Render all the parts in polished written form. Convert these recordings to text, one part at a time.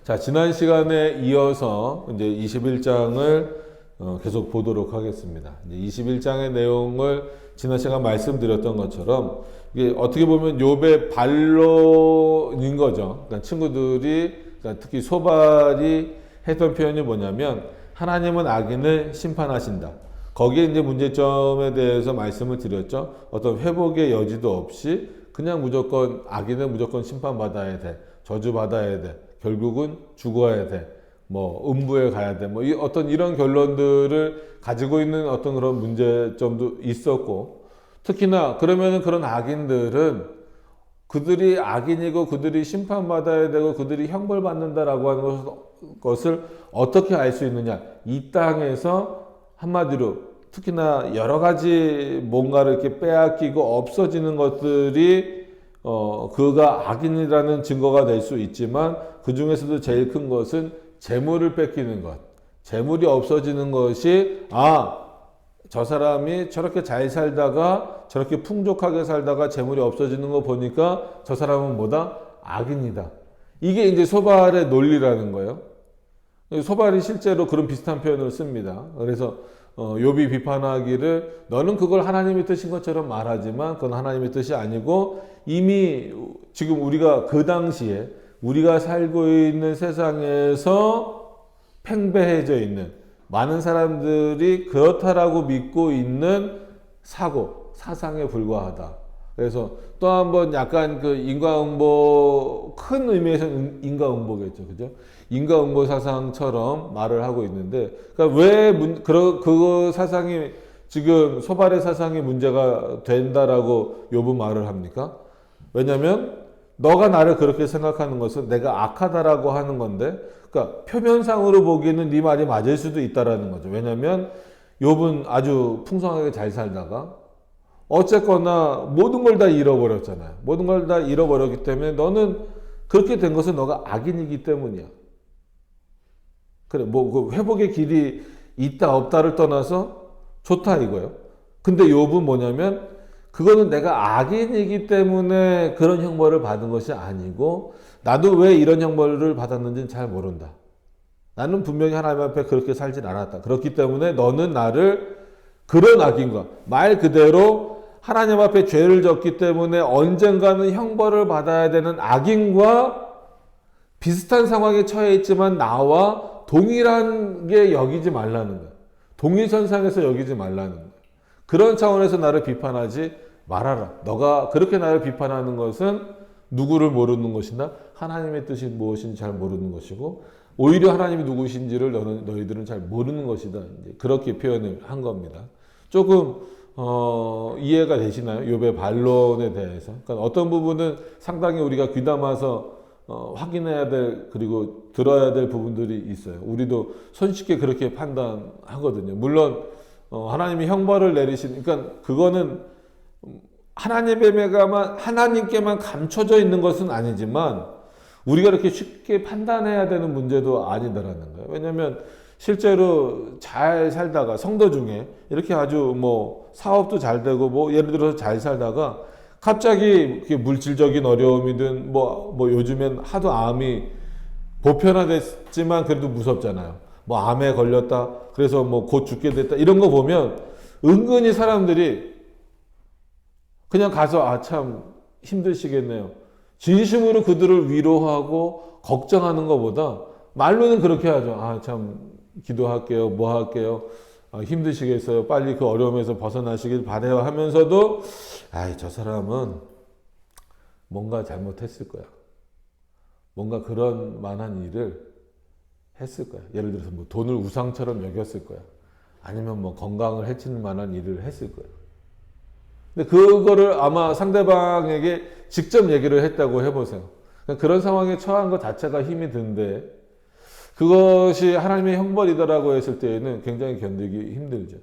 자, 지난 시간에 이어서 이제 21장을 계속 보도록 하겠습니다. 이제 21장의 내용을 지난 시간 말씀드렸던 것처럼 이게 어떻게 보면 욥의 반론인 거죠. 그러니까 친구들이, 그러니까 특히 소발이 했던 표현이 뭐냐면 하나님은 악인을 심판하신다. 거기에 이제 문제점에 대해서 말씀을 드렸죠. 어떤 회복의 여지도 없이 그냥 무조건 악인은 무조건 심판받아야 돼. 저주받아야 돼. 결국은 죽어야 돼. 뭐 음부에 가야 돼. 뭐 어떤 이런 결론들을 가지고 있는 어떤 그런 문제점도 있었고, 특히나 그러면은 그런 악인들은 그들이 악인이고 그들이 심판받아야 되고 그들이 형벌받는다라고 하는 것을 어떻게 알 수 있느냐? 이 땅에서 한마디로 특히나 여러 가지 뭔가를 이렇게 빼앗기고 없어지는 것들이 그가 악인이라는 증거가 될 수 있지만 그 중에서도 제일 큰 것은 재물을 뺏기는 것. 재물이 없어지는 것이 저 사람이 저렇게 잘 살다가 저렇게 풍족하게 살다가 재물이 없어지는 거 보니까 저 사람은 뭐다? 악인이다. 이게 이제 소발의 논리라는 거예요. 소발이 실제로 그런 비슷한 표현을 씁니다. 그래서 욥이 비판하기를 너는 그걸 하나님의 뜻인 것처럼 말하지만 그건 하나님의 뜻이 아니고 이미 지금 우리가 그 당시에 우리가 살고 있는 세상에서 팽배해져 있는 많은 사람들이 그렇다라고 믿고 있는 사상에 불과하다. 그래서 또 한 번 약간 그 인과응보, 큰 의미에서 인과응보겠죠. 그죠? 인과응보 사상처럼 말을 하고 있는데, 그러니까 왜 그 사상이 지금 소발의 사상이 문제가 된다라고 욥은 말을 합니까? 왜냐면 너가 나를 그렇게 생각하는 것은 내가 악하다라고 하는 건데, 그러니까 표면상으로 보기에는 네 말이 맞을 수도 있다라는 거죠. 왜냐면 욥은 아주 풍성하게 잘 살다가 어쨌거나 모든 걸 다 잃어버렸잖아요. 모든 걸 다 잃어버렸기 때문에 너는 그렇게 된 것은 너가 악인이기 때문이야. 그래, 뭐 그 회복의 길이 있다 없다를 떠나서 좋다 이거예요. 근데 욥은 뭐냐면 그거는 내가 악인이기 때문에 그런 형벌을 받은 것이 아니고 나도 왜 이런 형벌을 받았는지는 잘 모른다. 나는 분명히 하나님 앞에 그렇게 살진 않았다. 그렇기 때문에 너는 나를 그런 악인과 말 그대로 하나님 앞에 죄를 졌기 때문에 언젠가는 형벌을 받아야 되는 악인과 비슷한 상황에 처해 있지만 나와 동일한 게 여기지 말라는 거야. 동일선상에서 여기지 말라는 거야. 그런 차원에서 나를 비판하지 말아라. 너가 그렇게 나를 비판하는 것은 누구를 모르는 것이나 하나님의 뜻이 무엇인지 잘 모르는 것이고 오히려 하나님이 누구신지를 너희들은 잘 모르는 것이다. 이제 그렇게 표현을 한 겁니다. 조금 이해가 되시나요? 욥의 반론에 대해서. 그러니까 어떤 부분은 상당히 우리가 귀담아서 확인해야 될 그리고 들어야 될 부분들이 있어요. 우리도 손쉽게 그렇게 판단하거든요. 물론 하나님이 형벌을 내리시니까 그거는 하나님께만 감춰져 있는 것은 아니지만 우리가 이렇게 쉽게 판단해야 되는 문제도 아니다라는 거예요. 왜냐하면 실제로 잘 살다가 성도 중에 이렇게 아주 뭐 사업도 잘 되고 뭐 예를 들어서 잘 살다가 갑자기 물질적인 어려움이든 뭐 요즘엔 하도 암이 보편화됐지만 그래도 무섭잖아요. 뭐 암에 걸렸다. 그래서 뭐 곧 죽게 됐다. 이런 거 보면 은근히 사람들이 그냥 가서 참 힘드시겠네요. 진심으로 그들을 위로하고 걱정하는 것보다 말로는 그렇게 하죠. 참 기도할게요. 뭐 할게요. 힘드시겠어요. 빨리 그 어려움에서 벗어나시길 바라요 하면서도 저 사람은 뭔가 잘못했을 거야. 뭔가 그런 만한 일을 했을 거야. 예를 들어서 뭐 돈을 우상처럼 여겼을 거야. 아니면 뭐 건강을 해치는 만한 일을 했을 거야. 근데 그거를 아마 상대방에게 직접 얘기를 했다고 해보세요. 그런 상황에 처한 것 자체가 힘이 든데 그것이 하나님의 형벌이다라고 했을 때에는 굉장히 견디기 힘들죠.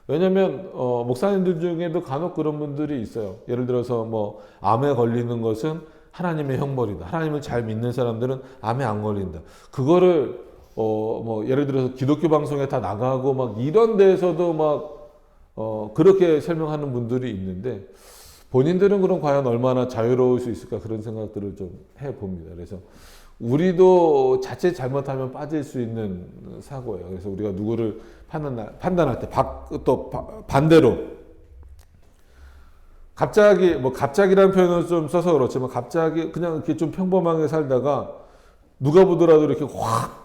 왜냐하면 목사님들 중에도 간혹 그런 분들이 있어요. 예를 들어서 뭐 암에 걸리는 것은 하나님의 형벌이다. 하나님을 잘 믿는 사람들은 암에 안 걸린다. 그거를 뭐 예를 들어서 기독교 방송에 다 나가고 막 이런 데에서도 막 그렇게 설명하는 분들이 있는데 본인들은 그럼 과연 얼마나 자유로울 수 있을까 그런 생각들을 좀 해봅니다. 그래서 우리도 자칫 잘못하면 빠질 수 있는 사고예요. 그래서 우리가 누구를 판단할 때 또 반대로 갑자기 뭐 갑자기라는 표현을 좀 써서 그렇지만 갑자기 그냥 이렇게 좀 평범하게 살다가 누가 보더라도 이렇게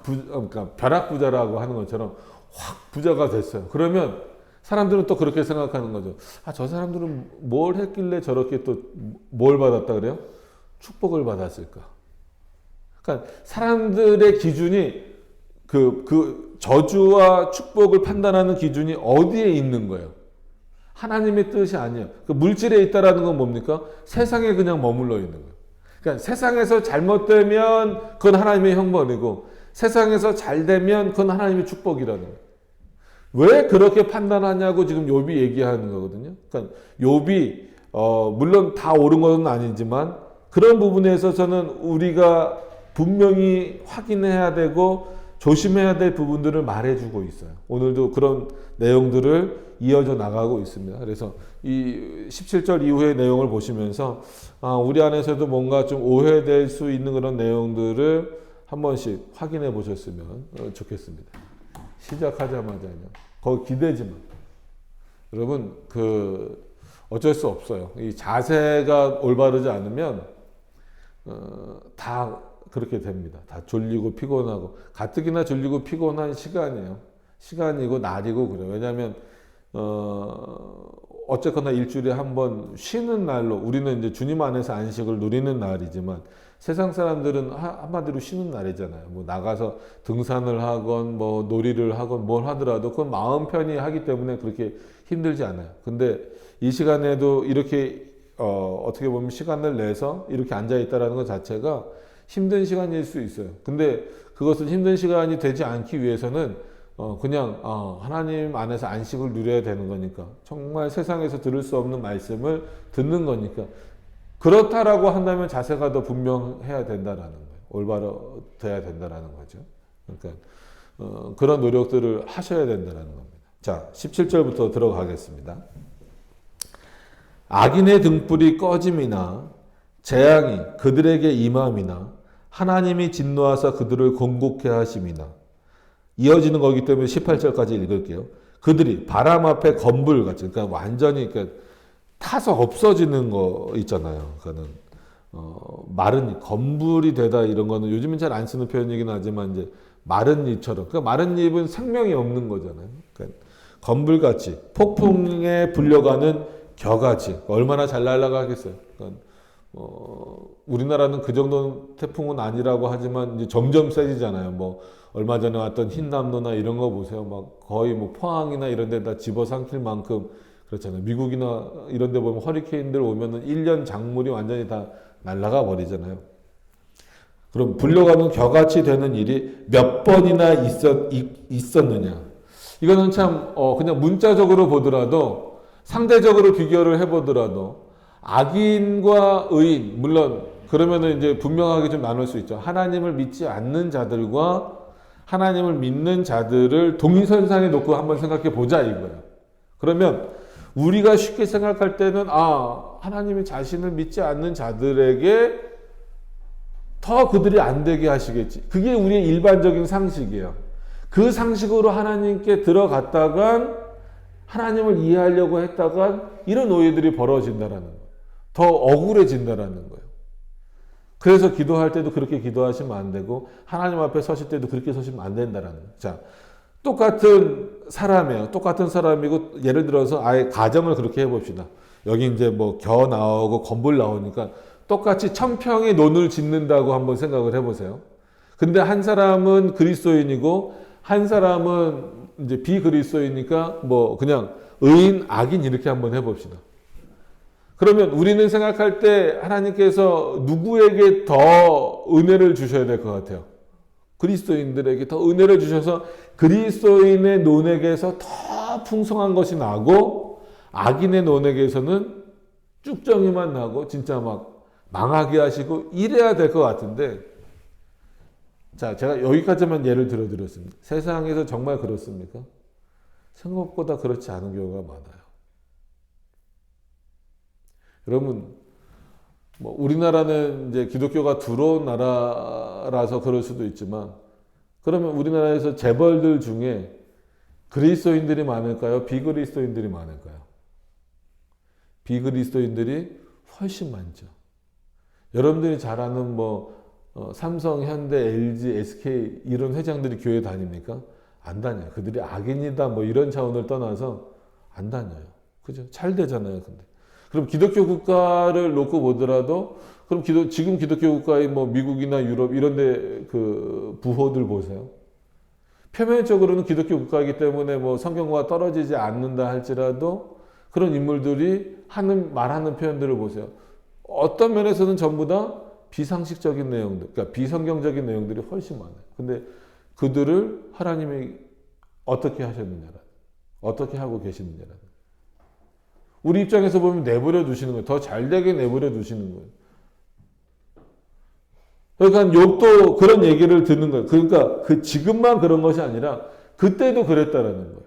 그러니까 벼락부자라고 하는 것처럼 확 부자가 됐어요. 그러면 사람들은 또 그렇게 생각하는 거죠. 아, 저 사람들은 뭘 했길래 저렇게 또 뭘 받았다 그래요? 축복을 받았을까? 그러니까 사람들의 기준이 그 저주와 축복을 판단하는 기준이 어디에 있는 거예요? 하나님의 뜻이 아니에요. 그 물질에 있다라는 건 뭡니까? 세상에 그냥 머물러 있는 거예요. 그러니까 세상에서 잘못되면 그건 하나님의 형벌이고 세상에서 잘 되면 그건 하나님의 축복이라는 거예요. 왜 그렇게 판단하냐고 지금 욥이 얘기하는 거거든요. 그러니까 욥이 물론 다 옳은 것은 아니지만 그런 부분에서 저는 우리가 분명히 확인해야 되고 조심해야 될 부분들을 말해주고 있어요. 오늘도 그런 내용들을 이어져 나가고 있습니다. 그래서 이 17절 이후의 내용을 보시면서 우리 안에서도 뭔가 좀 오해될 수 있는 그런 내용들을 한 번씩 확인해 보셨으면 좋겠습니다. 시작하자마자요. 거기 기대지 마. 여러분 어쩔 수 없어요. 이 자세가 올바르지 않으면 다 그렇게 됩니다. 다 졸리고 피곤하고 가뜩이나 졸리고 피곤한 시간이고 날이고 그래요. 왜냐하면 어쨌거나 일주일에 한 번 쉬는 날로 우리는 이제 주님 안에서 안식을 누리는 날이지만 세상 사람들은 한마디로 쉬는 날이잖아요. 뭐 나가서 등산을 하건 뭐 놀이를 하건 뭘 하더라도 그건 마음 편히 하기 때문에 그렇게 힘들지 않아요. 근데 이 시간에도 이렇게 어떻게 보면 시간을 내서 이렇게 앉아 있다라는 것 자체가 힘든 시간일 수 있어요. 근데 그것은 힘든 시간이 되지 않기 위해서는 그냥 하나님 안에서 안식을 누려야 되는 거니까 정말 세상에서 들을 수 없는 말씀을 듣는 거니까 그렇다라고 한다면 자세가 더 분명해야 된다라는 거예요. 올바로 돼야 된다라는 거죠. 그러니까 그런 노력들을 하셔야 된다라는 겁니다. 자, 17절부터 들어가겠습니다. 악인의 등불이 꺼짐이나 재앙이 그들에게 임함이나 하나님이 진노하사 그들을 공곡해 하심이나 이어지는 거기 때문에 18절까지 읽을게요. 그들이 바람 앞에 건불같이 그러니까 완전히 타서 없어지는 거 있잖아요. 그거는 마른 건불이 되다 이런 거는 요즘은 잘 안 쓰는 표현이긴 하지만 이제 마른 잎처럼 그러니까 마른 잎은 생명이 없는 거잖아요. 그러니까 건불같이 폭풍에 불려가는 겨같이 얼마나 잘 날아가겠어요. 그러니까 우리나라는 그 정도 태풍은 아니라고 하지만 이제 점점 세지잖아요. 뭐 얼마 전에 왔던 흰남노나 이런 거 보세요. 막 거의 뭐 포항이나 이런 데다 집어삼킬 만큼 그렇잖아요. 미국이나 이런 데 보면 허리케인들 오면은 1년 작물이 완전히 다 날아가 버리잖아요. 그럼 불려가는 겨같이 되는 일이 몇 번이나 있었느냐. 이거는 참 그냥 문자적으로 보더라도 상대적으로 비교를 해보더라도 악인과 의인 물론 그러면은 이제 분명하게 좀 나눌 수 있죠. 하나님을 믿지 않는 자들과 하나님을 믿는 자들을 동일선상에 놓고 한번 생각해 보자 이거예요. 그러면 우리가 쉽게 생각할 때는 하나님이 자신을 믿지 않는 자들에게 더 그들이 안 되게 하시겠지. 그게 우리의 일반적인 상식이에요. 그 상식으로 하나님께 들어갔다간 하나님을 이해하려고 했다간 이런 오해들이 벌어진다라는 거예요. 더 억울해진다라는 거예요. 그래서 기도할 때도 그렇게 기도하시면 안 되고 하나님 앞에 서실 때도 그렇게 서시면 안 된다라는 거예요. 자, 똑같은 사람이에요. 똑같은 사람이고 예를 들어서 아예 가정을 그렇게 해봅시다. 여기 이제 뭐 겨 나오고 건불 나오니까 똑같이 천평의 논을 짓는다고 한번 생각을 해보세요. 근데 한 사람은 그리스도인이고 한 사람은 이제 비그리스도이니까 뭐 그냥 의인, 악인 이렇게 한번 해봅시다. 그러면 우리는 생각할 때 하나님께서 누구에게 더 은혜를 주셔야 될 것 같아요? 그리스도인들에게 더 은혜를 주셔서 그리스도인의 논에게서 더 풍성한 것이 나고 악인의 논에게서는 쭉정이만 나고 진짜 막 망하게 하시고 이래야 될 것 같은데 자, 제가 여기까지만 예를 들어드렸습니다. 세상에서 정말 그렇습니까? 생각보다 그렇지 않은 경우가 많아요. 여러분 뭐 우리나라는 이제 기독교가 들어온 나라라서 그럴 수도 있지만, 그러면 우리나라에서 재벌들 중에 그리스도인들이 많을까요? 비그리스도인들이 많을까요? 비그리스도인들이 훨씬 많죠. 여러분들이 잘 아는 삼성, 현대, LG, SK 이런 회장들이 교회 다닙니까? 안 다녀요. 그들이 악인이다 이런 차원을 떠나서 안 다녀요. 그죠? 잘 되잖아요. 근데 그럼 기독교 국가를 놓고 보더라도, 그럼 지금 기독교 국가의 미국이나 유럽 이런데 그 부호들 보세요. 표면적으로는 기독교 국가이기 때문에 성경과 떨어지지 않는다 할지라도 그런 인물들이 말하는 표현들을 보세요. 어떤 면에서는 전부 다 비상식적인 내용들, 그러니까 비성경적인 내용들이 훨씬 많아요. 근데 그들을 하나님이 어떻게 하셨느냐라, 어떻게 하고 계시느냐라. 우리 입장에서 보면 내버려 두시는 거예요. 더 잘되게 내버려 두시는 거예요. 그러니까 욥도 그런 얘기를 듣는 거예요. 그러니까 지금만 그런 것이 아니라 그때도 그랬다라는 거예요.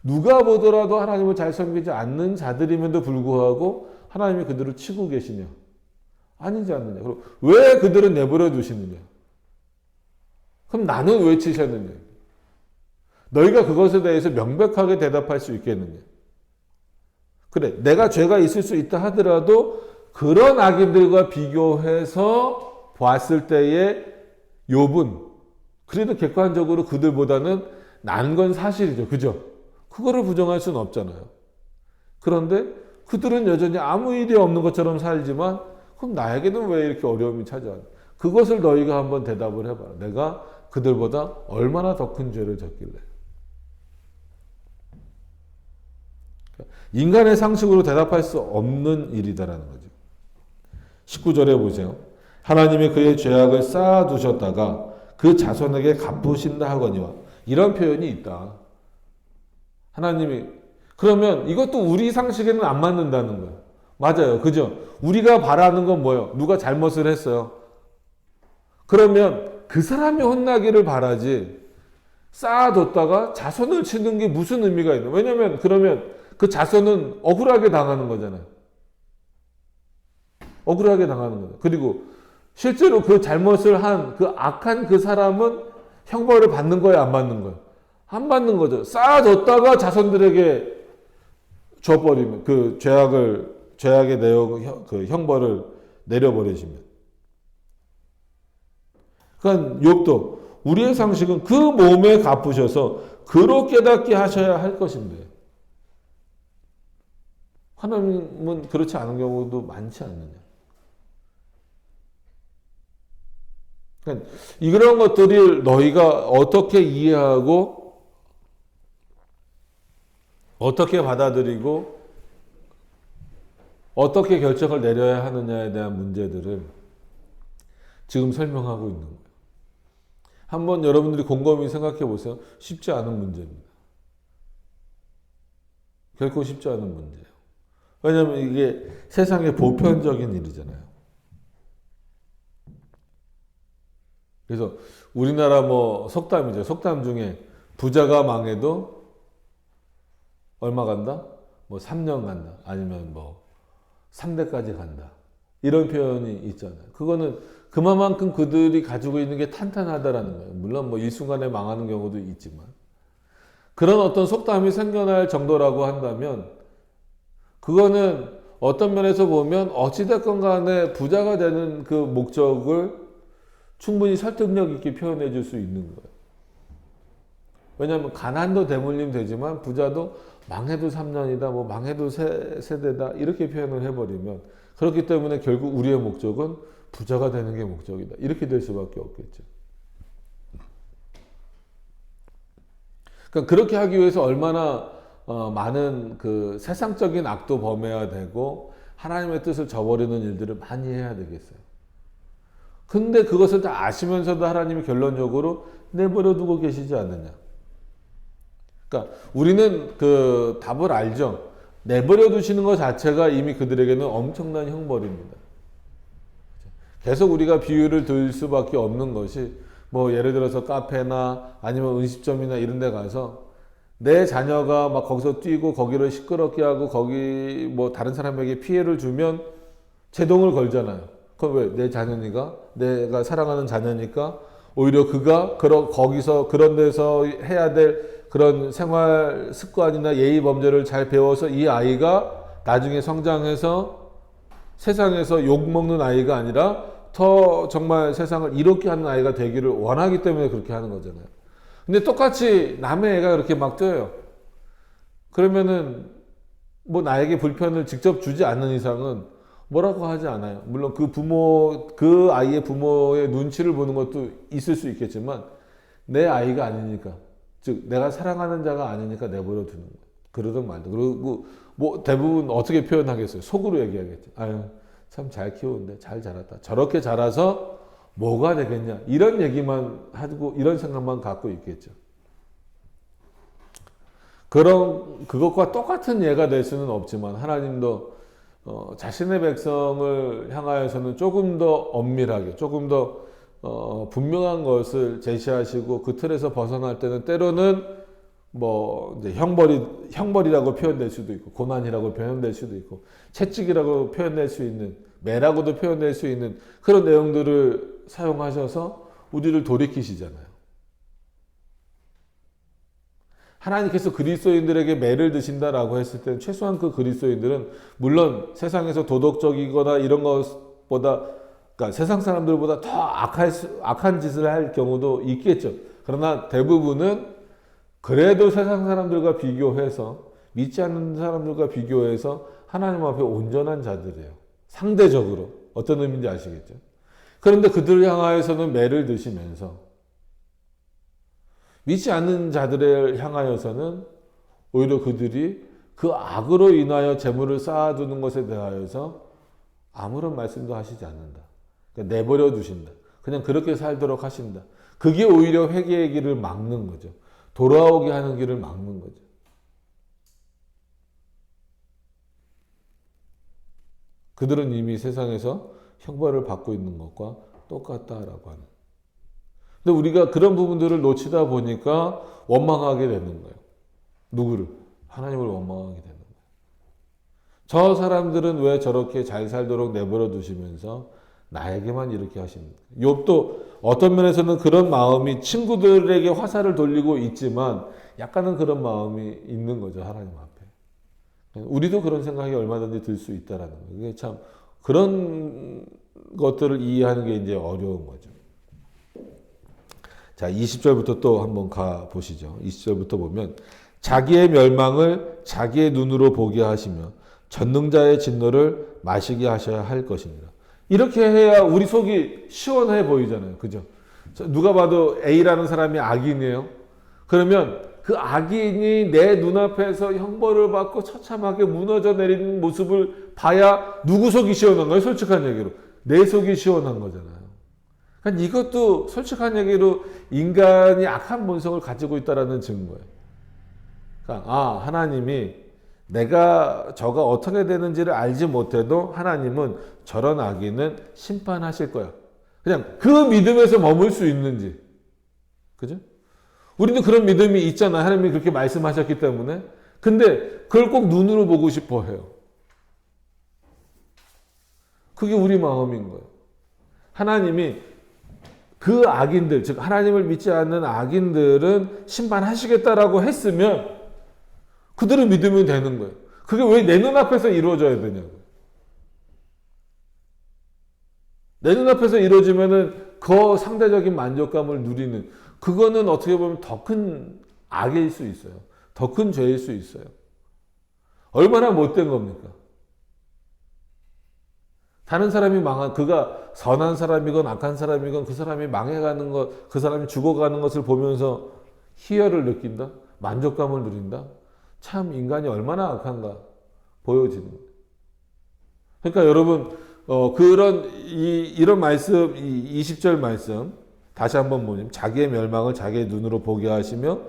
누가 보더라도 하나님을 잘 섬기지 않는 자들임에도 불구하고 하나님이 그들을 치고 계시냐? 아니지 않느냐? 그럼 왜 그들은 내버려 두시느냐? 그럼 나는 왜 치셨느냐? 너희가 그것에 대해서 명백하게 대답할 수 있겠느냐? 그래, 내가 죄가 있을 수 있다 하더라도 그런 악인들과 비교해서 보았을 때에 욥은 그래도 객관적으로 그들보다는 난 건 사실이죠. 그죠? 그거를 부정할 수는 없잖아요. 그런데 그들은 여전히 아무 일이 없는 것처럼 살지만, 그럼 나에게는 왜 이렇게 어려움이 찾아왔냐? 그것을 너희가 한번 대답을 해봐라. 내가 그들보다 얼마나 더 큰 죄를 졌길래. 인간의 상식으로 대답할 수 없는 일이다라는 거죠. 19절에 보세요. 하나님이 그의 죄악을 쌓아두셨다가 그 자손에게 갚으신다 하거니와. 이런 표현이 있다. 하나님이, 그러면 이것도 우리 상식에는 안 맞는다는 거예요. 맞아요. 그죠? 우리가 바라는 건 뭐예요? 누가 잘못을 했어요. 그러면 그 사람이 혼나기를 바라지, 쌓아뒀다가 자손을 치는 게 무슨 의미가 있나? 왜냐면 그러면 그 자손은 억울하게 당하는 거잖아요. 억울하게 당하는 거예요. 그리고 실제로 그 잘못을 한 그 악한 그 사람은 형벌을 받는 거예요? 안 받는 거예요? 안 받는 거죠. 쌓아뒀다가 자손들에게 줘버리면, 그 죄악의 내용, 그 형벌을 내려버리시면. 그러니까 욥도 우리의 상식은 그 몸에 갚으셔서 그로 깨닫게 하셔야 할 것인데, 하나님은 그렇지 않은 경우도 많지 않느냐. 그러니까 이런 것들을 너희가 어떻게 이해하고 어떻게 받아들이고 어떻게 결정을 내려야 하느냐에 대한 문제들을 지금 설명하고 있는 거예요. 한번 여러분들이 곰곰이 생각해 보세요. 쉽지 않은 문제입니다. 결코 쉽지 않은 문제예요. 왜냐하면 이게 세상의 보편적인 일이잖아요. 그래서 우리나라 속담이죠. 속담 중에 부자가 망해도 얼마 간다? 3년 간다. 아니면 3대까지 간다. 이런 표현이 있잖아요. 그거는 그만큼 그들이 가지고 있는 게 탄탄하다라는 거예요. 물론 일순간에 망하는 경우도 있지만. 그런 어떤 속담이 생겨날 정도라고 한다면, 그거는 어떤 면에서 보면 어찌됐건 간에 부자가 되는 그 목적을 충분히 설득력 있게 표현해 줄 수 있는 거예요. 왜냐하면 가난도 대물림 되지만 부자도 망해도 3년이다, 망해도 세대다 이렇게 표현을 해버리면, 그렇기 때문에 결국 우리의 목적은 부자가 되는 게 목적이다. 이렇게 될 수밖에 없겠죠. 그러니까 그렇게 하기 위해서 얼마나 많은 그 세상적인 악도 범해야 되고 하나님의 뜻을 저버리는 일들을 많이 해야 되겠어요. 근데 그것을 다 아시면서도 하나님이 결론적으로 내버려 두고 계시지 않느냐. 그러니까 우리는 그 답을 알죠. 내버려 두시는 것 자체가 이미 그들에게는 엄청난 형벌입니다. 계속 우리가 비유를 들 수밖에 없는 것이, 예를 들어서 카페나 아니면 음식점이나 이런 데 가서 내 자녀가 거기서 뛰고 거기를 시끄럽게 하고 거기 다른 사람에게 피해를 주면 제동을 걸잖아요. 그럼 왜? 내 자녀니까? 내가 사랑하는 자녀니까? 오히려 그가 거기서 그런 데서 해야 될 그런 생활 습관이나 예의 범죄를 잘 배워서 이 아이가 나중에 성장해서 세상에서 욕먹는 아이가 아니라 더 정말 세상을 이롭게 하는 아이가 되기를 원하기 때문에 그렇게 하는 거잖아요. 근데 똑같이 남의 애가 그렇게 막 뛰어요. 그러면은 뭐 나에게 불편을 직접 주지 않는 이상은 뭐라고 하지 않아요. 물론 그 아이의 부모의 눈치를 보는 것도 있을 수 있겠지만 내 아이가 아니니까, 즉 내가 사랑하는 자가 아니니까 내버려 두는 거예요. 그러든 말든. 그리고 뭐 대부분 어떻게 표현하겠어요? 속으로 얘기하겠죠. 아유, 참 잘 키우는데 잘 자랐다. 저렇게 자라서 뭐가 되겠냐. 이런 얘기만 하고 이런 생각만 갖고 있겠죠. 그것과 똑같은 예가 될 수는 없지만 하나님도 자신의 백성을 향하여서는 조금 더 엄밀하게, 조금 더 분명한 것을 제시하시고 그 틀에서 벗어날 때는 때로는 뭐 이제 형벌이라고 표현될 수도 있고, 고난이라고 표현될 수도 있고, 채찍이라고 표현될 수 있는, 매라고도 표현될 수 있는 그런 내용들을 사용하셔서 우리를 돌이키시잖아요. 하나님께서 그리스도인들에게 매를 드신다라고 했을 때 최소한 그 그리스도인들은 물론 세상에서 도덕적이거나 이런 것보다, 그러니까 세상 사람들보다 더 악한 짓을 할 경우도 있겠죠. 그러나 대부분은 그래도 세상 사람들과 비교해서, 믿지 않는 사람들과 비교해서 하나님 앞에 온전한 자들이에요. 상대적으로. 어떤 의미인지 아시겠죠? 그런데 그들을 향하여서는 매를 드시면서 믿지 않는 자들을 향하여서는 오히려 그들이 그 악으로 인하여 재물을 쌓아두는 것에 대하여서 아무런 말씀도 하시지 않는다. 그러니까 내버려 두신다. 그냥 그렇게 살도록 하신다. 그게 오히려 회개의 길을 막는 거죠. 돌아오게 하는 길을 막는 거죠. 그들은 이미 세상에서 형벌을 받고 있는 것과 똑같다라고 하는. 근데 우리가 그런 부분들을 놓치다 보니까 원망하게 되는 거예요. 누구를? 하나님을 원망하게 되는 거예요. 저 사람들은 왜 저렇게 잘 살도록 내버려 두시면서 나에게만 이렇게 하십니까? 욥도 어떤 면에서는 그런 마음이, 친구들에게 화살을 돌리고 있지만 약간은 그런 마음이 있는 거죠. 하나님 앞에. 우리도 그런 생각이 얼마든지 들 수 있다라는 거예요. 이게 참 그런 것들을 이해하는 게 이제 어려운 거죠. 자, 20절부터 또 한번 가 보시죠. 20절부터 보면 자기의 멸망을 자기의 눈으로 보게 하시며 전능자의 진노를 마시게 하셔야 할 것입니다. 이렇게 해야 우리 속이 시원해 보이잖아요. 그죠? 누가 봐도 A라는 사람이 악인이에요. 그러면 그 악인이 내 눈앞에서 형벌을 받고 처참하게 무너져 내리는 모습을 봐야 누구 속이 시원한 거예요? 솔직한 얘기로. 내 속이 시원한 거잖아요. 그러니까 이것도 솔직한 얘기로 인간이 악한 본성을 가지고 있다는 증거예요. 그러니까 하나님이 저가 어떻게 되는지를 알지 못해도 하나님은 저런 악인은 심판하실 거야. 그냥 그 믿음에서 머물 수 있는지. 그죠? 우리도 그런 믿음이 있잖아요. 하나님이 그렇게 말씀하셨기 때문에. 근데 그걸 꼭 눈으로 보고 싶어 해요. 그게 우리 마음인 거예요. 하나님이 그 악인들, 즉 하나님을 믿지 않는 악인들은 심판하시겠다라고 했으면 그들은 믿으면 되는 거예요. 그게 왜 내 눈앞에서 이루어져야 되냐고요. 내 눈앞에서 이루어지면은 그 상대적인 만족감을 누리는, 그거는 어떻게 보면 더 큰 악일 수 있어요. 더 큰 죄일 수 있어요. 얼마나 못된 겁니까? 다른 사람이 그가 선한 사람이건 악한 사람이건 그 사람이 망해가는 것, 그 사람이 죽어가는 것을 보면서 희열을 느낀다? 만족감을 누린다? 참 인간이 얼마나 악한가 보여지는 거예요. 그러니까 여러분, 이런 말씀, 20절 말씀, 다시 한번 보면, 자기의 멸망을 자기의 눈으로 보게 하시며,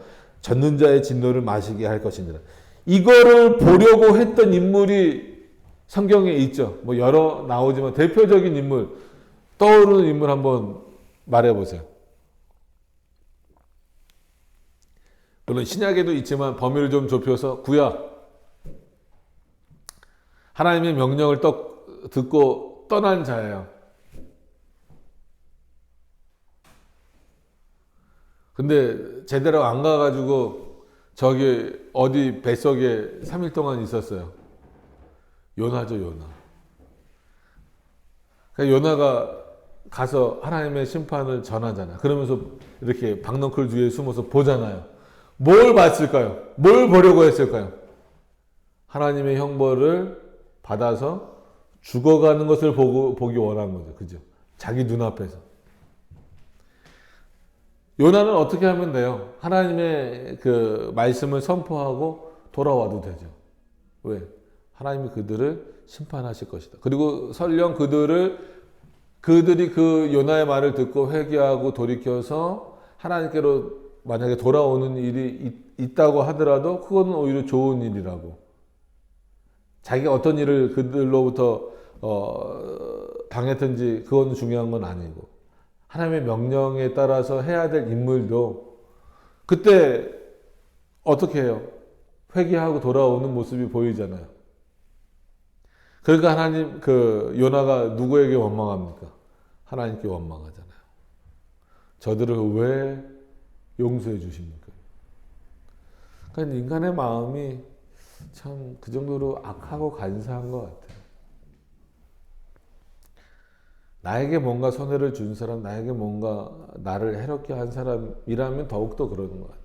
젖는 자의 진노를 마시게 할 것이니라. 이거를 보려고 했던 인물이 성경에 있죠. 뭐 여러 나오지만 대표적인 인물, 떠오르는 인물 한번 말해보세요. 물론 신약에도 있지만 범위를 좀 좁혀서 구약. 하나님의 명령을 듣고 떠난 자예요. 근데 제대로 안 가가지고 저기 어디 뱃속에 3일 동안 있었어요. 요나죠, 요나. 그러니까 요나가 가서 하나님의 심판을 전하잖아. 그러면서 이렇게 박넝쿨 뒤에 숨어서 보잖아요. 뭘 봤을까요? 뭘 보려고 했을까요? 하나님의 형벌을 받아서 죽어가는 것을 보기 원한 거죠. 그죠? 자기 눈앞에서. 요나는 어떻게 하면 돼요? 하나님의 그 말씀을 선포하고 돌아와도 되죠. 왜? 하나님이 그들을 심판하실 것이다. 그리고 설령 그들이 그 요나의 말을 듣고 회개하고 돌이켜서 하나님께로 만약에 돌아오는 일이 있다고 하더라도 그거는 오히려 좋은 일이라고. 자기가 어떤 일을 그들로부터 당했든지 그건 중요한 건 아니고 하나님의 명령에 따라서 해야 될 인물도 그때 어떻게 해요? 회개하고 돌아오는 모습이 보이잖아요. 그러니까 하나님 요나가 누구에게 원망합니까? 하나님께 원망하잖아요. 저들을 왜 용서해 주십니까? 그러니까 인간의 마음이 참 그 정도로 악하고 간사한 것 같아요. 나에게 뭔가 손해를 준 사람, 나에게 뭔가 나를 해롭게 한 사람이라면 더욱더 그러는 것 같아요.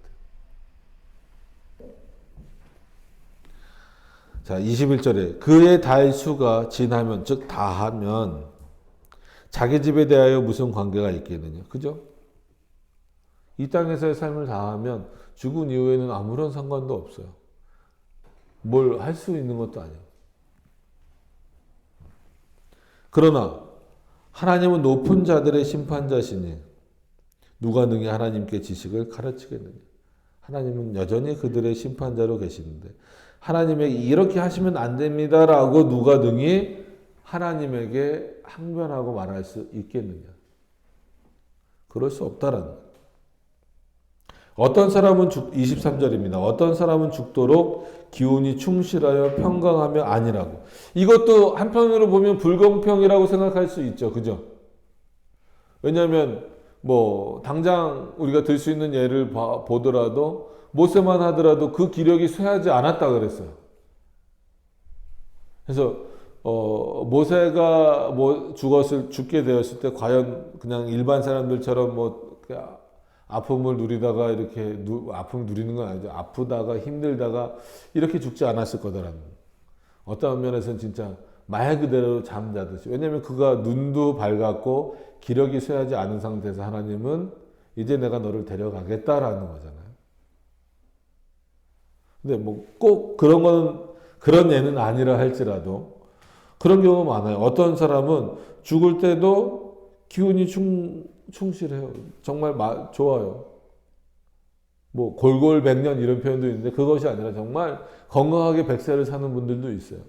자, 21절에 그의 달수가 지나면, 즉 다하면 자기 집에 대하여 무슨 관계가 있겠느냐. 그죠? 이 땅에서의 삶을 다하면 죽은 이후에는 아무런 상관도 없어요. 뭘 할 수 있는 것도 아니에요. 그러나 하나님은 높은 자들의 심판자시니 누가 능히 하나님께 지식을 가르치겠느냐. 하나님은 여전히 그들의 심판자로 계시는데 하나님에게 이렇게 하시면 안 됩니다라고 누가 능히 하나님에게 항변하고 말할 수 있겠느냐. 그럴 수 없다라는 거예요. 어떤 사람은 23절입니다. 어떤 사람은 죽도록 기운이 충실하여 평강하며 아니라고. 이것도 한편으로 보면 불공평이라고 생각할 수 있죠. 그죠? 왜냐하면 당장 우리가 들 수 있는 예를 보더라도 모세만 하더라도 그 기력이 쇠하지 않았다 그랬어요. 그래서 모세가 죽게 되었을 때 과연 그냥 일반 사람들처럼 아픔을 누리다가 이렇게 아픔을 누리는 건 아니죠. 아프다가 힘들다가 이렇게 죽지 않았을 거다라는. 어떤 면에서는 진짜 말 그대로 잠자듯이. 왜냐하면 그가 눈도 밝았고 기력이 쇠하지 않은 상태에서 하나님은 이제 내가 너를 데려가겠다라는 거잖아요. 근데 꼭 그런 예는 아니라 할지라도 그런 경우가 많아요. 어떤 사람은 죽을 때도 기운이 충실해요. 정말 좋아요. 골골백년 이런 표현도 있는데 그것이 아니라 정말 건강하게 100세를 사는 분들도 있어요.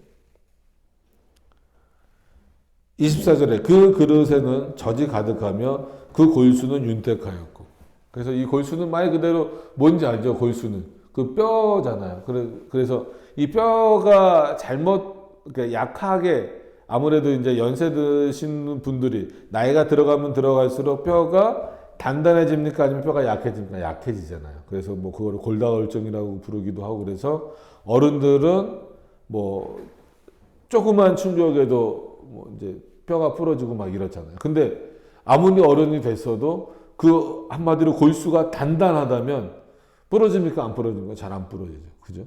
24절에 그 그릇에는 젖이 가득하며 그 골수는 윤택하였고. 그래서 이 골수는 말 그대로 뭔지 알죠? 골수는 그 뼈잖아요. 그래서 이 뼈가 그러니까 약하게 아무래도 이제 연세 드신 분들이 나이가 들어가면 들어갈수록 뼈가 단단해집니까? 아니면 뼈가 약해집니까? 약해지잖아요. 그래서 그거를 골다공증이라고 부르기도 하고 그래서 어른들은 조그만 충격에도 이제 뼈가 부러지고 막 이렇잖아요. 근데 아무리 어른이 됐어도 그 한마디로 골수가 단단하다면 부러집니까? 안 부러집니까? 잘 안 부러지죠. 그죠?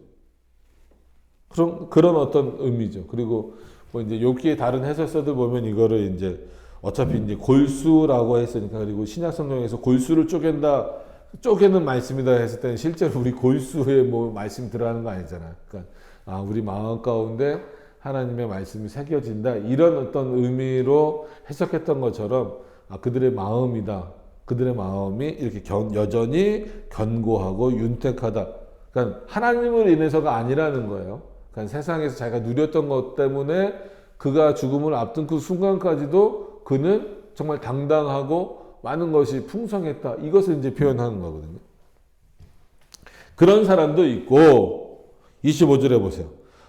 그런 어떤 의미죠. 그리고 이제 욥기의 다른 해설서들 보면 이거를 이제 어차피 이제 골수라고 했으니까 그리고 신약 성경에서 골수를 쪼개는 말씀이다 했을 때는 실제로 우리 골수에 말씀 들어가는 거 아니잖아요. 그러니까 우리 마음 가운데 하나님의 말씀이 새겨진다 이런 어떤 의미로 해석했던 것처럼 그들의 마음이다. 그들의 마음이 이렇게 여전히 견고하고 윤택하다. 그러니까 하나님을 인해서가 아니라는 거예요. 그러니까 세상에서 자기가 누렸던 것 때문에 그가 죽음을 앞둔 그 순간까지도 그는 정말 당당하고 많은 것이 풍성했다. 이것을 이제 표현하는 거거든요. 그런 사람도 있고 25절에 보세요.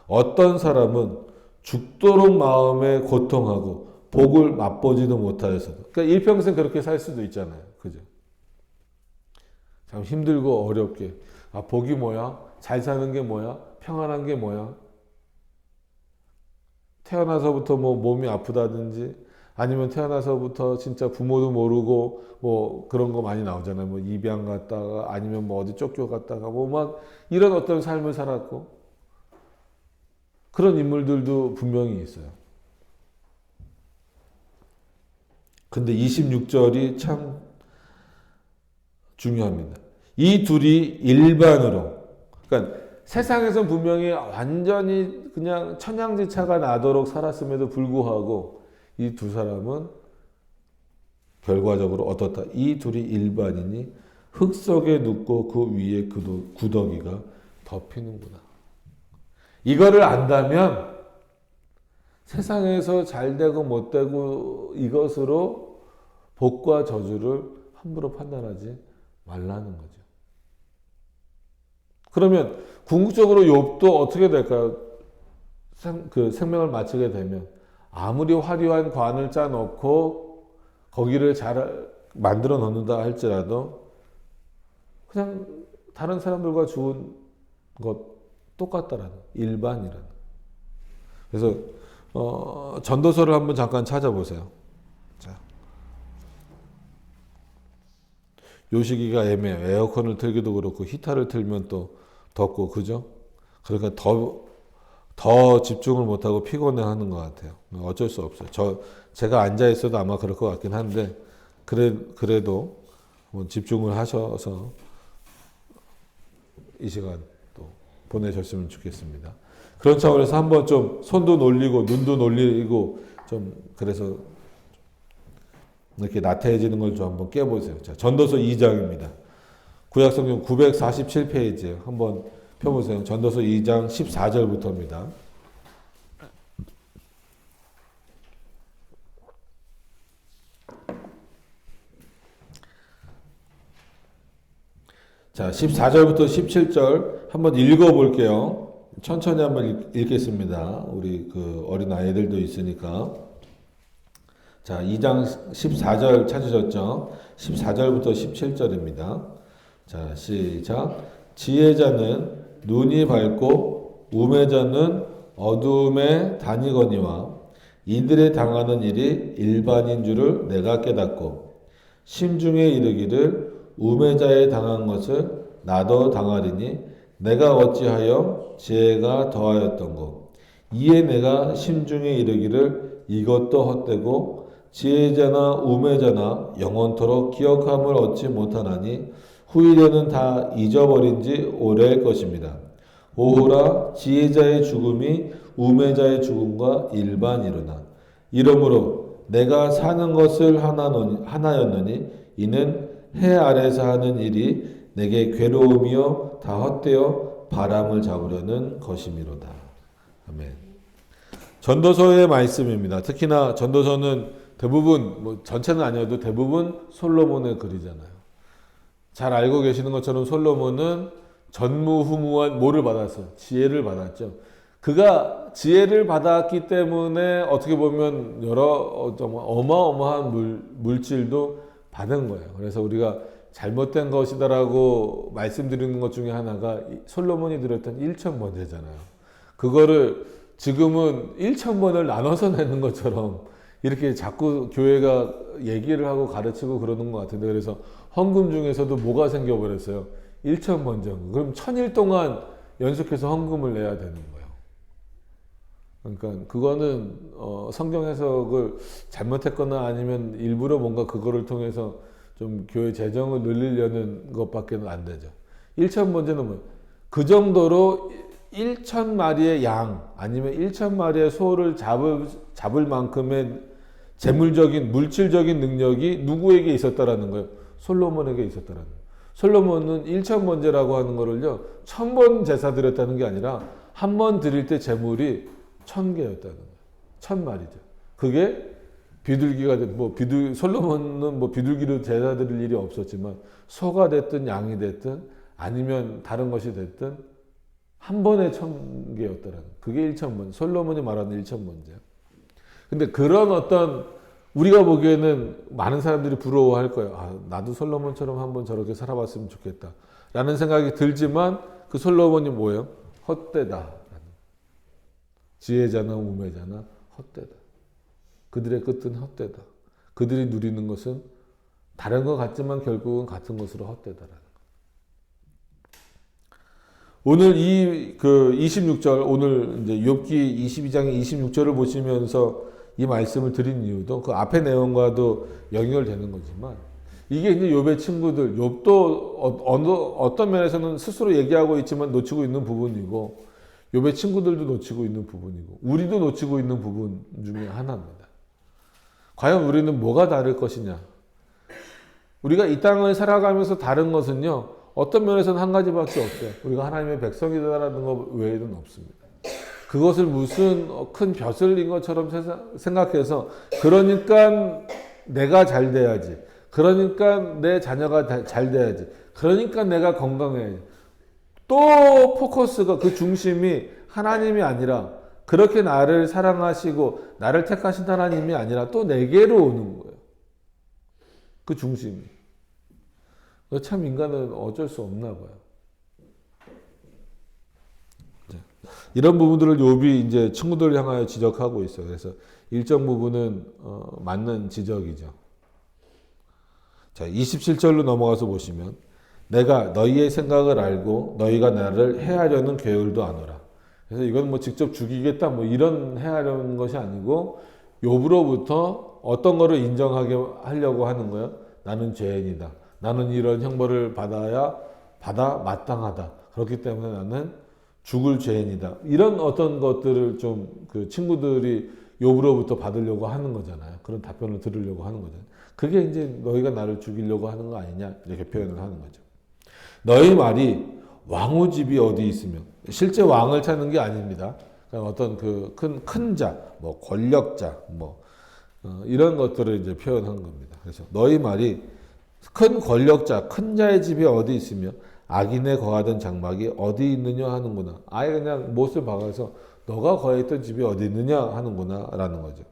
어떤 사람은 죽도록 마음에 고통하고 복을 맛보지도 못하였어도. 그러니까 일평생 그렇게 살 수도 있잖아요. 그죠? 참 힘들고 어렵게. 아, 복이 뭐야? 잘 사는 게 뭐야? 평안한 게 뭐야? 태어나서부터 뭐 몸이 아프다든지 아니면 태어나서부터 진짜 부모도 모르고 뭐 그런 거 많이 나오잖아요. 뭐 입양 갔다가 아니면 뭐 어디 쫓겨갔다가 뭐 막 이런 어떤 삶을 살았고 그런 인물들도 분명히 있어요. 근데 26절이 참 중요합니다. 이 둘이 일반으로, 그러니까 세상에선 분명히 완전히 그냥 천양지차가 나도록 살았음에도 불구하고 이 두 사람은 결과적으로 어떻다. 이 둘이 일반이니 흙 속에 눕고 그 위에 구더기가 덮이는구나. 이거를 안다면 세상에서 잘 되고 못 되고 이것으로 복과 저주를 함부로 판단하지 말라는 거죠. 그러면 궁극적으로 욥도 어떻게 될까요? 그 생명을 마치게 되면 아무리 화려한 관을 짜놓고 거기를 잘 만들어 놓는다 할지라도 그냥 다른 사람들과 죽은 것 똑같다라는 일반이라는. 그래서 전도서를 한번 잠깐 찾아보세요. 자, 요 시기가 애매해요. 에어컨을 틀기도 그렇고 히터를 틀면 또 덥고 그죠? 그러니까 더 집중을 못하고 피곤해하는 것 같아요. 어쩔 수 없어요. 제가 앉아 있어도 아마 그럴 것 같긴 한데 그래도 집중을 하셔서 이 시간 또 보내셨으면 좋겠습니다. 그런 차원에서 한번 좀 손도 놀리고 눈도 놀리고 좀 그래서 이렇게 나태해지는 걸 좀 한번 깨보세요. 자, 전도서 2장입니다. 구약성경 947페이지에 한번 펴보세요. 전도서 2장 14절부터입니다. 자, 14절부터 17절 한번 읽어볼게요. 천천히 한번 읽겠습니다. 우리 그 어린 아이들도 있으니까. 자, 2장 14절 찾으셨죠? 14절부터 17절입니다. 자, 시작. 지혜자는 눈이 밝고 우매자는 어두움에 다니거니와 이들의 당하는 일이 일반인 줄을 내가 깨닫고 심중에 이르기를 우매자에 당한 것을 나도 당하리니 내가 어찌하여 지혜가 더하였던고. 이에 내가 심중에 이르기를 이것도 헛되고 지혜자나 우매자나 영원토록 기억함을 얻지 못하나니 후일에는 다 잊어버린 지 오래일 것입니다. 오호라 지혜자의 죽음이 우매자의 죽음과 일반이로나 이러므로 내가 사는 것을 하나였느니 이는 해 아래서 하는 일이 내게 괴로움이요 다 헛되어 바람을 잡으려는 것이미로다. 아멘. 전도서의 말씀입니다. 특히나 전도서는 대부분 뭐 전체는 아니어도 대부분 솔로몬의 글이잖아요. 잘 알고 계시는 것처럼 솔로몬은 전무후무한 뭐를 받았어요? 지혜를 받았죠. 그가 지혜를 받았기 때문에 어떻게 보면 여러 어마어마한 물질도 받은 거예요. 그래서 우리가 잘못된 것이다라고 말씀드리는 것 중에 하나가 솔로몬이 드렸던 1,000번제잖아요. 그거를 지금은 1,000번을 나눠서 내는 것처럼 이렇게 자꾸 교회가 얘기를 하고 가르치고 그러는 것 같은데, 그래서 헌금 중에서도 뭐가 생겨버렸어요? 1,000번제. 그럼 1,000일 동안 연속해서 헌금을 내야 되는 거예요. 그러니까 그거는 성경 해석을 잘못했거나 아니면 일부러 뭔가 그거를 통해서 좀 교회 재정을 늘리려는 것밖에는 안 되죠. 1,000번제는 뭐 그 정도로 1,000마리의 양 아니면 1,000마리의 소를 잡을 만큼의 재물적인 물질적인 능력이 누구에게 있었다라는 거예요? 솔로몬에게 있었다라는 거예요. 솔로몬은 1,000번제라고 하는 거를요 1,000번 제사 드렸다는 게 아니라 한 번 드릴 때 재물이 1,000개였다는 거예요. 1,000마리죠. 그게 비둘기가 솔로몬은 뭐 비둘기로 제사 드릴 일이 없었지만 소가 됐든 양이 됐든 아니면 다른 것이 됐든 한 번에 1,000개였다라는, 그게 1,000번, 솔로몬이 말하는 1,000번제. 근데 그런 어떤 우리가 보기에는 많은 사람들이 부러워할 거예요. 아, 나도 솔로몬처럼 한번 저렇게 살아봤으면 좋겠다. 라는 생각이 들지만 그 솔로몬이 뭐예요? 헛되다. 지혜자나 우매자나 헛되다. 그들의 끝은 헛되다. 그들이 누리는 것은 다른 것 같지만 결국은 같은 것으로 헛되다라는 거. 오늘 이 그 26절 오늘 이제 욥기 22장의 26절을 보시면서 이 말씀을 드린 이유도 그 앞의 내용과도 연결되는 거지만 이게 이제 욥의 친구들 욥도 어떤 면에서는 스스로 얘기하고 있지만 놓치고 있는 부분이고 욥의 친구들도 놓치고 있는 부분이고 우리도 놓치고 있는 부분 중에 하나입니다. 과연 우리는 뭐가 다를 것이냐? 우리가 이 땅을 살아가면서 다른 것은요. 어떤 면에서는 한 가지밖에 없어요. 우리가 하나님의 백성이다라는 것 외에는 없습니다. 그것을 무슨 큰 벼슬인 것처럼 생각해서 그러니까 내가 잘 돼야지. 그러니까 내 자녀가 잘 돼야지. 그러니까 내가 건강해야지. 또 포커스가 그 중심이 하나님이 아니라 그렇게 나를 사랑하시고 나를 택하신 하나님이 아니라 또 내게로 오는 거예요. 그 중심이. 참 인간은 어쩔 수 없나 봐요. 이런 부분들을 욥이 이제 친구들을 향하여 지적하고 있어요. 그래서 일정 부분은 맞는 지적이죠. 자, 27절로 넘어가서 보시면 내가 너희의 생각을 알고 너희가 나를 해하려는 계율도 아노라. 그래서 이건 뭐 직접 죽이겠다 뭐 이런 해하려는 것이 아니고 욥으로부터 어떤 거를 인정하게 하려고 하는 거예요. 나는 죄인이다. 나는 이런 형벌을 받아 마땅하다. 그렇기 때문에 나는 죽을 죄인이다. 이런 어떤 것들을 좀 그 친구들이 욥으로부터 받으려고 하는 거잖아요. 그런 답변을 들으려고 하는 거잖아요. 그게 이제 너희가 나를 죽이려고 하는 거 아니냐 이렇게 표현을 하는 거죠. 너희 말이 왕후 집이 어디 있으며 실제 왕을 찾는 게 아닙니다. 그러니까 어떤 그 큰 자, 뭐 권력자, 뭐 이런 것들을 이제 표현한 겁니다. 그래서 너희 말이 큰 권력자, 큰 자의 집이 어디 있으며 악인의 거하던 장막이 어디 있느냐 하는구나. 아예 그냥 못을 박아서 너가 거했던 집이 어디 있느냐 하는구나 라는 거죠.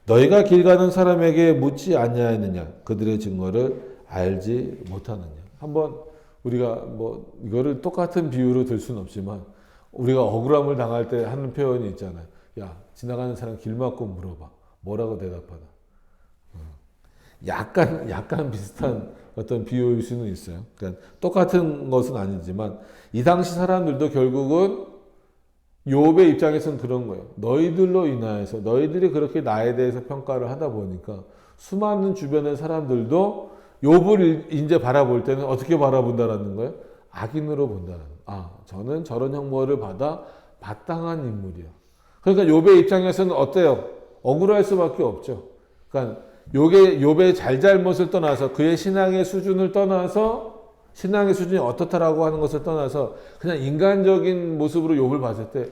너희가 길 가는 사람에게 묻지 아니하였느냐 그들의 증거를 알지 못하느냐. 한번 우리가 뭐 이거를 똑같은 비유로 들 수는 없지만 우리가 억울함을 당할 때 하는 표현이 있잖아요. 야, 지나가는 사람 길 막고 물어봐. 뭐라고 대답하나. 약간 비슷한 어떤 비유일 수는 있어요. 그러니까 똑같은 것은 아니지만 이 당시 사람들도 결국은 욥의 입장에서는 그런 거예요. 너희들로 인하여서 너희들이 그렇게 나에 대해서 평가를 하다 보니까 수많은 주변의 사람들도 욥을 이제 바라볼 때는 어떻게 바라본다라는 거예요? 악인으로 본다라는 거예요. 아, 저는 저런 형벌을 받아 마땅한 인물이야. 그러니까 욥의 입장에서는 어때요? 억울할 수밖에 없죠. 그러니까 욥의 잘잘못을 떠나서 그의 신앙의 수준을 떠나서 신앙의 수준이 어떻다라고 하는 것을 떠나서 그냥 인간적인 모습으로 욥을 봤을 때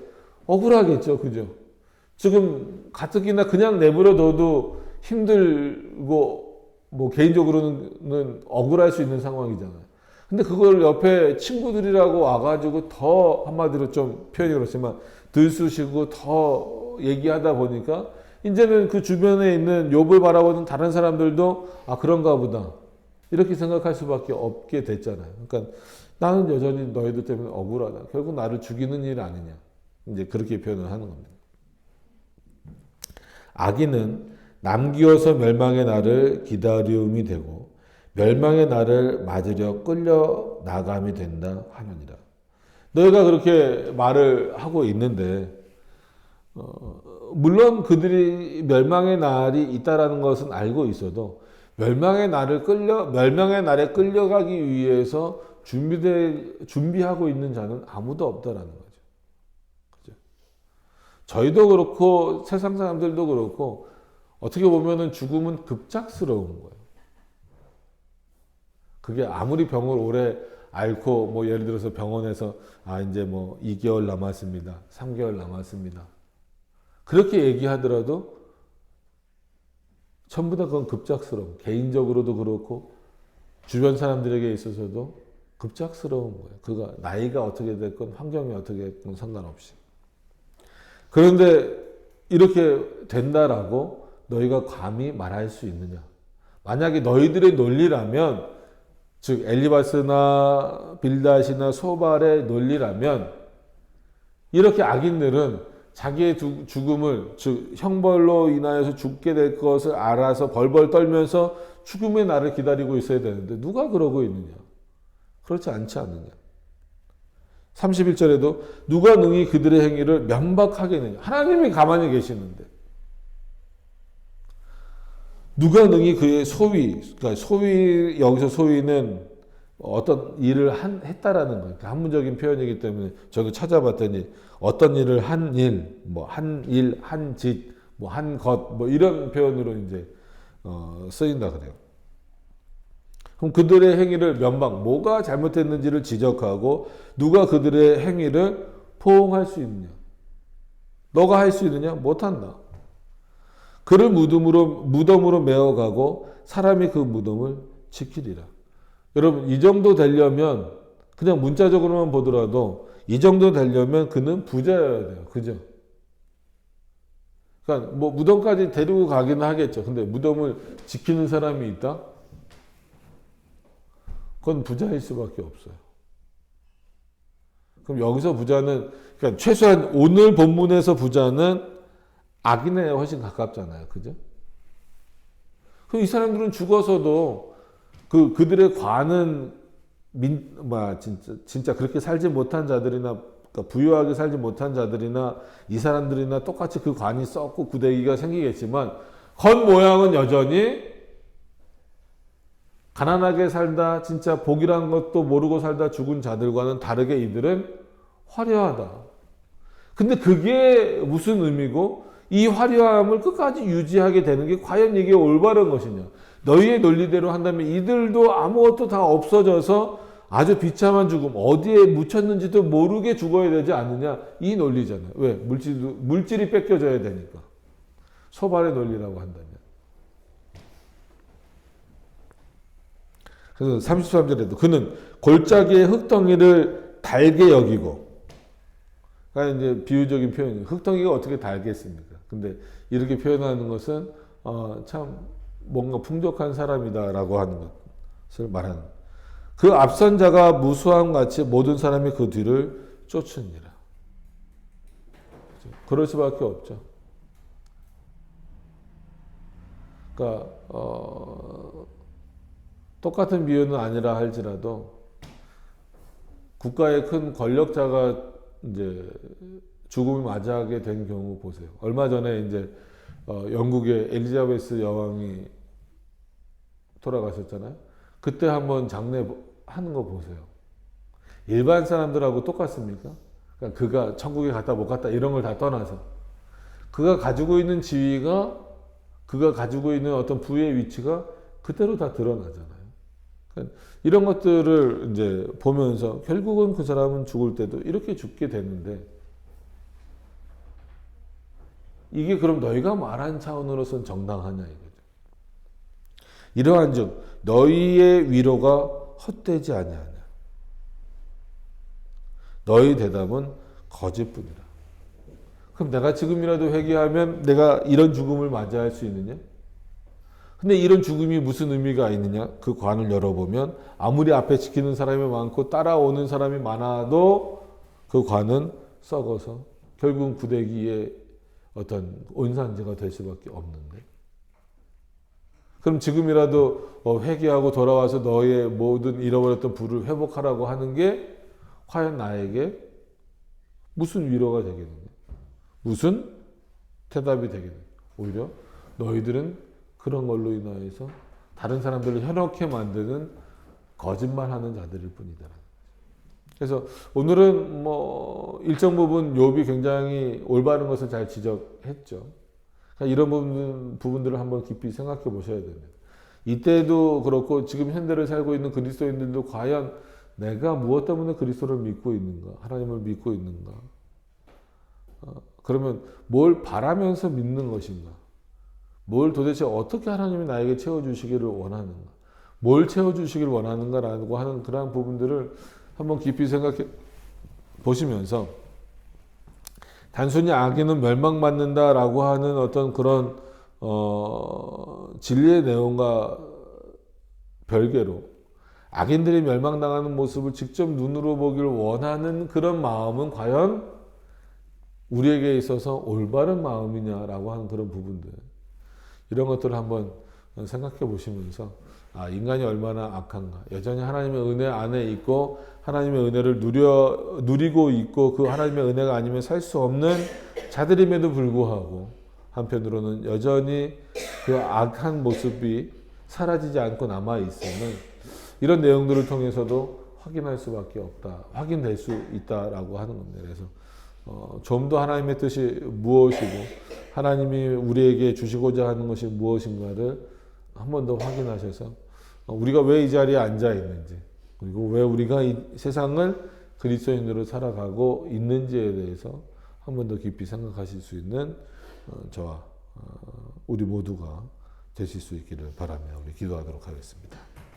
억울하겠죠. 그죠? 지금 가뜩이나 그냥 내버려 둬도 힘들고 뭐 개인적으로는 억울할 수 있는 상황이잖아요. 근데 그걸 옆에 친구들이라고 와가지고 더 한마디로 좀 표현이 그렇지만 들쑤시고 더 얘기하다 보니까 이제는 그 주변에 있는 욥을 바라보는 다른 사람들도 아 그런가 보다 이렇게 생각할 수밖에 없게 됐잖아요. 그러니까 나는 여전히 너희들 때문에 억울하다. 결국 나를 죽이는 일 아니냐. 이제 그렇게 표현을 하는 겁니다. 악인은 남기어서 멸망의 날을 기다리움이 되고 멸망의 날을 맞으려 끌려 나감이 된다 하느니라. 너희가 그렇게 말을 하고 있는데 물론 그들이 멸망의 날이 있다라는 것은 알고 있어도 멸망의 날에 끌려가기 위해서 준비하고 있는 자는 아무도 없다라는 거죠. 그죠? 저희도 그렇고 세상 사람들도 그렇고 어떻게 보면은 죽음은 급작스러운 거예요. 그게 아무리 병을 오래 앓고 뭐 예를 들어서 병원에서 아 이제 뭐 2개월 남았습니다. 3개월 남았습니다. 그렇게 얘기하더라도 전부 다 그건 급작스러운 개인적으로도 그렇고 주변 사람들에게 있어서도 급작스러운 거예요. 그가 나이가 어떻게 됐건 환경이 어떻게 됐건 상관없이. 그런데 이렇게 된다라고 너희가 감히 말할 수 있느냐? 만약에 너희들의 논리라면, 즉 엘리바스나 빌닷이나 소발의 논리라면, 이렇게 악인들은 자기의 죽음을, 즉 형벌로 인하여서 죽게 될 것을 알아서 벌벌 떨면서 죽음의 날을 기다리고 있어야 되는데 누가 그러고 있느냐? 그렇지 않지 않느냐? 31절에도 누가 능히 그들의 행위를 면박하겠느냐? 하나님이 가만히 계시는데 누가 능히 그의 소위, 그러니까 소위, 여기서 소위는 어떤 일을 했다라는 거예요. 한문적인 표현이기 때문에 저도 찾아봤더니 어떤 일을 한 일, 뭐 한 일, 한 짓, 뭐 한 것, 뭐 이런 표현으로 이제 쓰인다 그래요. 그럼 그들의 행위를 면박, 뭐가 잘못했는지를 지적하고 누가 그들의 행위를 포옹할 수 있느냐? 너가 할 수 있느냐? 못한다. 그를 무덤으로 메어가고 사람이 그 무덤을 지키리라. 여러분, 이 정도 되려면 그냥 문자적으로만 보더라도 이 정도 되려면 그는 부자여야 돼요. 그죠? 그러니까 뭐 무덤까지 데리고 가기는 하겠죠. 근데 무덤을 지키는 사람이 있다? 그건 부자일 수밖에 없어요. 그럼 여기서 부자는, 그러니까 최소한 오늘 본문에서 부자는 악인에 훨씬 가깝잖아요. 그죠? 그럼 이 사람들은 죽어서도 그들의 관은 진짜 그렇게 살지 못한 자들이나, 그러니까 부유하게 살지 못한 자들이나 이 사람들이나 똑같이 그 관이 썩고 구데기가 생기겠지만 겉모양은 여전히 가난하게 살다 진짜 복이란 것도 모르고 살다 죽은 자들과는 다르게 이들은 화려하다. 근데 그게 무슨 의미고 이 화려함을 끝까지 유지하게 되는 게 과연 이게 올바른 것이냐? 너희의 논리대로 한다면 이들도 아무것도 다 없어져서 아주 비참한 죽음, 어디에 묻혔는지도 모르게 죽어야 되지 않느냐? 이 논리잖아요. 왜? 물질이 뺏겨져야 되니까. 소발의 논리라고 한다면. 그래서 33절에도 그는 골짜기의 흙덩이를 달게 여기고, 그러니까 이제 비유적인 표현이에요. 흙덩이가 어떻게 달겠습니까? 근데 이렇게 표현하는 것은 참 뭔가 풍족한 사람이다라고 하는 것을 말하는. 그 앞선 자가 무수함 같이 모든 사람이 그 뒤를 쫓으니라. 그럴 수밖에 없죠. 그러니까 똑같은 비유는 아니라 할지라도 국가의 큰 권력자가 이제 죽음을 맞이하게 된 경우 보세요. 얼마 전에 이제 영국의 엘리자베스 여왕이 돌아가셨잖아요. 그때 한번 장례 하는 거 보세요. 일반 사람들하고 똑같습니까? 그러니까 그가 천국에 갔다 못 갔다 이런 걸 다 떠나서 그가 가지고 있는 지위가, 그가 가지고 있는 어떤 부의 위치가 그대로 다 드러나잖아요. 그러니까 이런 것들을 이제 보면서 결국은 그 사람은 죽을 때도 이렇게 죽게 되는데, 이게 그럼 너희가 말한 차원으로서는 정당하냐 이거죠. 이러한즉 너희의 위로가 헛되지 아니하냐. 너희 대답은 거짓뿐이라. 그럼 내가 지금이라도 회개하면 내가 이런 죽음을 맞이할 수 있느냐? 근데 이런 죽음이 무슨 의미가 있느냐? 그 관을 열어보면 아무리 앞에 지키는 사람이 많고 따라오는 사람이 많아도 그 관은 썩어서 결국은 구데기의 어떤 온산지가 될 수밖에 없는데, 그럼 지금이라도 회개하고 돌아와서 너의 모든 잃어버렸던 부를 회복하라고 하는 게 과연 나에게 무슨 위로가 되겠느냐? 무슨 대답이 되겠느냐? 오히려 너희들은 그런 걸로 인하여서 다른 사람들을 현혹해 만드는 거짓말하는 자들일 뿐이다. 그래서 오늘은 뭐 일정 부분 욥이 굉장히 올바른 것을 잘 지적했죠. 그러니까 이런 부분들을 한번 깊이 생각해 보셔야 됩니다. 이때도 그렇고 지금 현대를 살고 있는 그리스도인들도 과연 내가 무엇 때문에 그리스도를 믿고 있는가, 하나님을 믿고 있는가? 그러면 뭘 바라면서 믿는 것인가? 뭘 도대체 어떻게 하나님이 나에게 채워주시기를 원하는가? 뭘 채워주시기를 원하는가라고 하는 그러한 부분들을 한번 깊이 생각해 보시면서 단순히 악인은 멸망받는다라고 하는 어떤 그런 진리의 내용과 별개로 악인들이 멸망당하는 모습을 직접 눈으로 보기를 원하는 그런 마음은 과연 우리에게 있어서 올바른 마음이냐라고 하는 그런 부분들, 이런 것들을 한번 생각해 보시면서 인간이 얼마나 악한가, 여전히 하나님의 은혜 안에 있고 하나님의 은혜를 누리고 있고 그 하나님의 은혜가 아니면 살 수 없는 자들임에도 불구하고 한편으로는 여전히 그 악한 모습이 사라지지 않고 남아있음은 이런 내용들을 통해서도 확인할 수밖에 없다, 확인될 수 있다라고 하는 겁니다. 그래서 좀 더 하나님의 뜻이 무엇이고 하나님이 우리에게 주시고자 하는 것이 무엇인가를 한 번 더 확인하셔서 우리가 왜 이 자리에 앉아 있는지, 그리고 왜 우리가 이 세상을 그리스도인으로 살아가고 있는지에 대해서 한 번 더 깊이 생각하실 수 있는 저와 우리 모두가 되실 수 있기를 바라며 우리 기도하도록 하겠습니다.